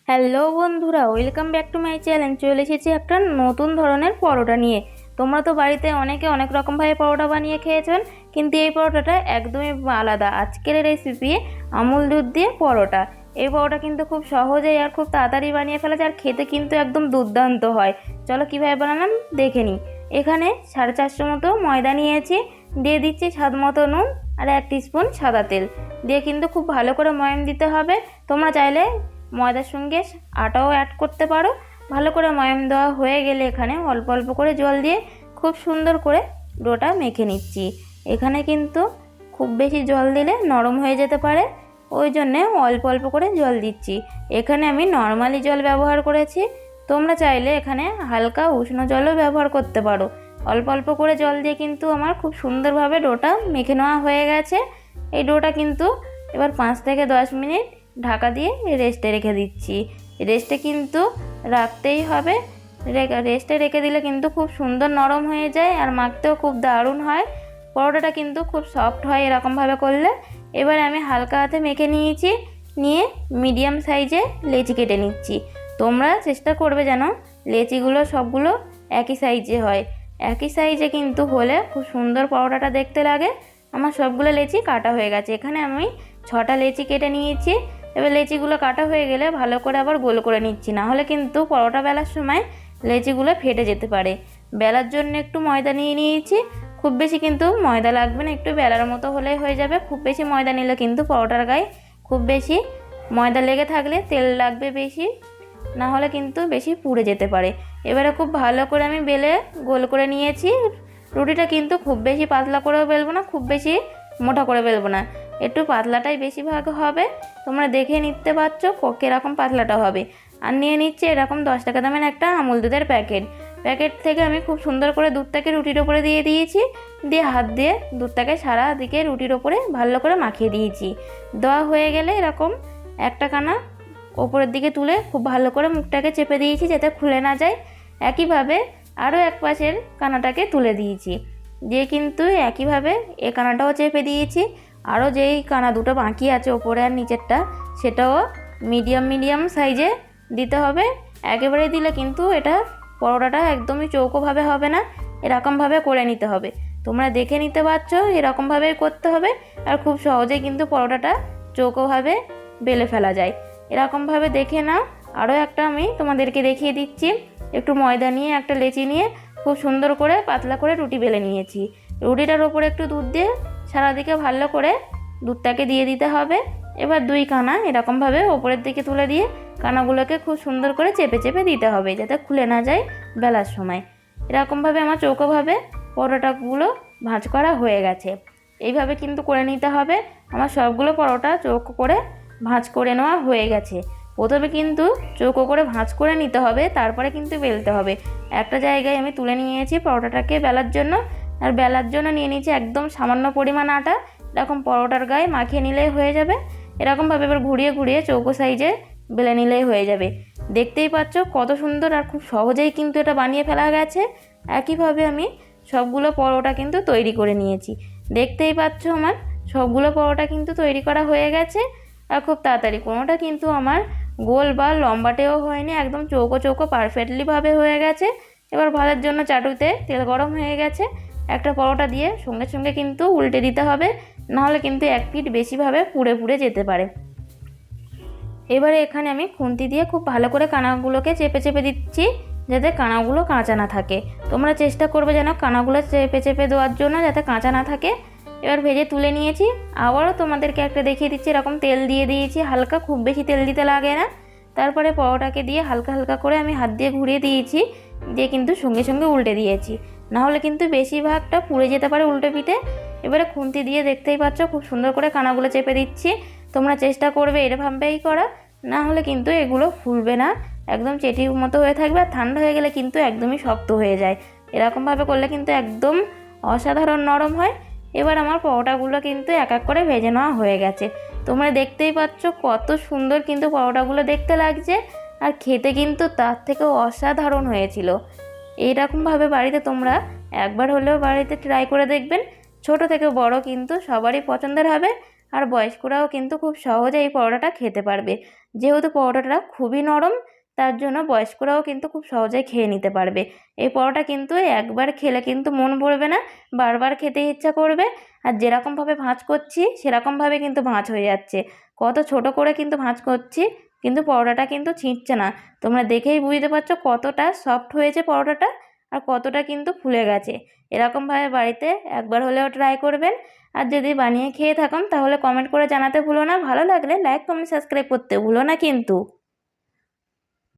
Hello বন্ধুরা, welcome back to my channel. চলে এসেছি একটা নতুন ধরনের পরোটা নিয়ে। তোমরা তো বাড়িতে অনেকে অনেক রকমভাবে পরোটা বানিয়ে খেয়েছেন, কিন্তু এই পরোটাটা একদমই আলাদা। আজকের রেসিপি আমুল দুধ দিয়ে পরোটা। এই পরোটা কিন্তু খুব সহজেই আর খুব তাড়াতাড়ি বানিয়ে ফেলা যায়, আর খেতে কিন্তু একদম দুর্দান্ত হয়। চলো কীভাবে বানালাম দেখে নিই। এখানে 450 মতো ময়দা নিয়েছি, দিয়ে দিচ্ছি স্বাদ মতো নুন আর 1 টিস্পুন সাদা তেল দিয়ে কিন্তু খুব ভালো করে ময়াম দিতে হবে। তোমরা চাইলে ময়দার সঙ্গে আটাও অ্যাড করতে পারো। ভালো করে ময়াম দেওয়া হয়ে গেলে এখানে অল্প অল্প করে জল দিয়ে খুব সুন্দর করে ডোটা মেখে নিচ্ছি। এখানে কিন্তু খুব বেশি জল দিলে নরম হয়ে যেতে পারে, ওই জন্যে অল্প অল্প করে জল দিচ্ছি। এখানে আমি নর্মালি জল ব্যবহার করেছি, তোমরা চাইলে এখানে হালকা উষ্ণ জলও ব্যবহার করতে পারো। অল্প অল্প করে জল দিয়ে কিন্তু আমার খুব সুন্দরভাবে ডোটা মেখে নেওয়া হয়ে গেছে। এই ডোটা কিন্তু এবার 5 থেকে 10 মিনিট ঢাকা দিয়ে রেস্টে রেখে দিচ্ছি। রেস্টে কিন্তু রাখতেই হবে, রেস্টে রেখে দিলে কিন্তু খুব সুন্দর নরম হয়ে যায় আর মাখতেও খুব দারুণ হয়। পরোটাটা কিন্তু খুব সফট হয় এরকমভাবে করলে। এবার আমি হালকা হাতে মেখে নিয়েছি, নিয়ে মিডিয়াম সাইজে লেচি কেটে নিচ্ছি। তোমরা চেষ্টা করবে যেন লেচিগুলো সবগুলো একই সাইজে হয়। একই সাইজে কিন্তু হলে খুব সুন্দর পরোটাটা দেখতে লাগে। আমার সবগুলো লেচি কাটা হয়ে গেছে। এখানে আমি 6টা লেচি কেটে নিয়েছি। এবার লেচিগুলো কাটা হয়ে গেলে ভালো করে আবার গোল করে নিচ্ছি, না হলে কিন্তু পরোটা বেলার সময় লেচিগুলো ফেটে যেতে পারে। বেলার জন্য একটু ময়দা নিয়ে নিয়েছি, খুব বেশি কিন্তু ময়দা লাগবে না, একটু বেলার মতো হলেই হয়ে যাবে। খুব বেশি ময়দা নিলে কিন্তু পরোটার গায়ে খুব বেশি ময়দা লেগে থাকলে তেল লাগবে বেশি, না হলে কিন্তু বেশি পুড়ে যেতে পারে। এবারে খুব ভালো করে আমি বেলে গোল করে নিয়েছি। রুটিটা কিন্তু খুব বেশি পাতলা করেও বেলবো না, খুব বেশি মোটা করে বেলবো না, একটু পাতলাটাই বেশিরভাগ হবে। তোমরা দেখে নিতে পারছো কীরকম পাতলাটা হবে। আর নিয়ে নিচ্ছে এরকম 10 টাকা দামের একটা আমুল দুধের প্যাকেট থেকে আমি খুব সুন্দর করে দুধটাকে রুটির ওপরে দিয়ে দিয়েছি, দিয়ে হাত দিয়ে দুধটাকে সারা দিকে রুটির ওপরে ভালো করে মাখিয়ে দিয়েছি। দেওয়া হয়ে গেলে এরকম একটা কানা ওপরের দিকে তুলে খুব ভালো করে মুখটাকে চেপে দিয়েছি যাতে খুলে না যায়। একইভাবে আরও এক পাশের কানাটাকে তুলে দিয়েছি, দিয়ে কিন্তু একইভাবে এ কানাটাও চেপে দিয়েছি। আরও যেই কানা দুটো বাকি আছে ওপরে আর নিচেরটা, সেটাও মিডিয়াম সাইজে দিতে হবে। একেবারে দিলে কিন্তু এটা পরোটাটা একদমই চৌকোভাবে হবে না, এরকমভাবে করে নিতে হবে। তোমরা দেখে নিতে পারছো এরকমভাবেই করতে হবে, আর খুব সহজেই কিন্তু পরোটাটা চৌকোভাবে বেলে ফেলা যায়। এরকমভাবে দেখে নাও। আরও একটা আমি তোমাদেরকে দেখিয়ে দিচ্ছি। একটু ময়দা নিয়ে একটা লেচি নিয়ে খুব সুন্দর করে পাতলা করে রুটি বেলে নিয়েছি। রুটিটার ওপরে একটু দুধ দিয়ে সারাদিকে ভালো করে দুধটাকে দিয়ে দিতে হবে। এবার 2 কানা এরকমভাবে ওপরের দিকে তুলে দিয়ে কানাগুলোকে খুব সুন্দর করে চেপে চেপে দিতে হবে যাতে খুলে না যায় বেলার সময়। এরকমভাবে আমার চৌকোভাবে পরোটাগুলো ভাঁজ করা হয়ে গেছে। এইভাবে কিন্তু করে নিতে হবে। আমার সবগুলো পরোটা চৌকো করে ভাঁজ করে নেওয়া হয়ে গেছে। প্রথমে কিন্তু চৌকো করে ভাঁজ করে নিতে হবে, তারপরে কিন্তু বেলতে হবে। একটা জায়গায় আমি তুলে নিয়েছি পরোটাটাকে বেলার জন্য, আর বেলার জন্য নিয়ে নিয়েছি একদম সামান্য পরিমাণ আটা। এরকম পরোটার গায়ে মাখিয়ে নিলেই হয়ে যাবে। এরকমভাবে এবার ঘুরিয়ে ঘুরিয়ে চৌকো সাইজে বেলে নিলেই হয়ে যাবে। দেখতেই পাচ্ছ কত সুন্দর আর খুব সহজেই কিন্তু এটা বানিয়ে ফেলা গেছে। একইভাবে আমি সবগুলো পরোটা কিন্তু তৈরি করে নিয়েছি। দেখতেই পাচ্ছ আমার সবগুলো পরোটা কিন্তু তৈরি করা হয়ে গেছে, আর খুব তাড়াতাড়ি। কোনোটা কিন্তু আমার গোল বা লম্বাটেও হয়নি, একদম চৌকো চৌকো পারফেক্টলিভাবে হয়ে গেছে। এবার ভাজার জন্য চাটুতে তেল গরম হয়ে গেছে। একটা পরোটা দিয়ে সঙ্গে সঙ্গে কিন্তু উল্টে দিতে হবে, নাহলে কিন্তু এক পিঠ বেশিভাবে পুড়ে পুড়ে যেতে পারে। এবারে এখানে আমি খুন্তি দিয়ে খুব ভালো করে কানাগুলোকে চেপে চেপে দিচ্ছি যাতে কানাগুলো কাঁচা না থাকে। তোমরা চেষ্টা করবে যেন কানাগুলো চেপে চেপে দেওয়ার জন্য যাতে কাঁচা না থাকে। এবার ভেজে তুলে নিয়েছি। আবারও তোমাদেরকে একটা দেখিয়ে দিচ্ছি, এরকম তেল দিয়ে দিয়েছি হালকা, খুব বেশি তেল দিতে লাগে না। তারপরে পরোটাকে দিয়ে হালকা হালকা করে আমি হাত দিয়ে ঘুরিয়ে দিয়েছি, দিয়ে কিন্তু সঙ্গে সঙ্গে উল্টে দিয়েছি, নাহলে কিন্তু বেশিরভাগটা পুড়ে যেতে পারে উল্টে পিঠে। এবারে খুন্তি দিয়ে দেখতেই পাচ্ছ খুব সুন্দর করে কানাগুলো চেপে দিচ্ছি। তোমরা চেষ্টা করবে এরভাবেই করা, না হলে কিন্তু এগুলো ফুলবে না, একদম চেটির মতো হয়ে থাকবে। আর ঠান্ডা হয়ে গেলে কিন্তু একদমই শক্ত হয়ে যায়। এরকমভাবে করলে কিন্তু একদম অসাধারণ নরম হয়। এবার আমার পরোটাগুলো কিন্তু এক এক করে ভেজে নেওয়া হয়ে গেছে। তোমরা দেখতেই পাচ্ছ কত সুন্দর কিন্তু পরোটাগুলো দেখতে লাগছে, আর খেতে কিন্তু তার থেকেও অসাধারণ হয়েছিল। এইরকমভাবে বাড়িতে তোমরা একবার হলেও বাড়িতে ট্রাই করে দেখবেন। ছোট থেকে বড় কিন্তু সবারই পছন্দের হবে, আর বয়স্করাও কিন্তু খুব সহজে এই পরোটাটা খেতে পারবে। যেহেতু পরোটাটা খুবই নরম, তার জন্য বয়স্করাও কিন্তু খুব সহজেই খেয়ে নিতে পারবে। এই পরোটা কিন্তু একবার খেলে কিন্তু মন ভরবে না, বারবার খেতে ইচ্ছা করবে। আর যেরকমভাবে ভাঁজ করছি সেরকমভাবে কিন্তু ভাঁজ হয়ে যাচ্ছে। কত ছোট করে কিন্তু ভাঁজ করছি, কিন্তু পরোটাটা কিন্তু ছিঁড়ছে না। তোমরা দেখেই বুঝতে পারছো কতটা সফট হয়েছে পরোটাটা, আর কতটা কিন্তু ফুলে গেছে। এরকমভাবে বাড়িতে একবার হলেও ট্রাই করবেন। আর যদি বানিয়ে খেয়ে থাকেন তাহলে কমেন্ট করে জানাতে ভুলো না। ভালো লাগলে লাইক, কমেন্ট, সাবস্ক্রাইব করতে ভুলো না কিন্তু।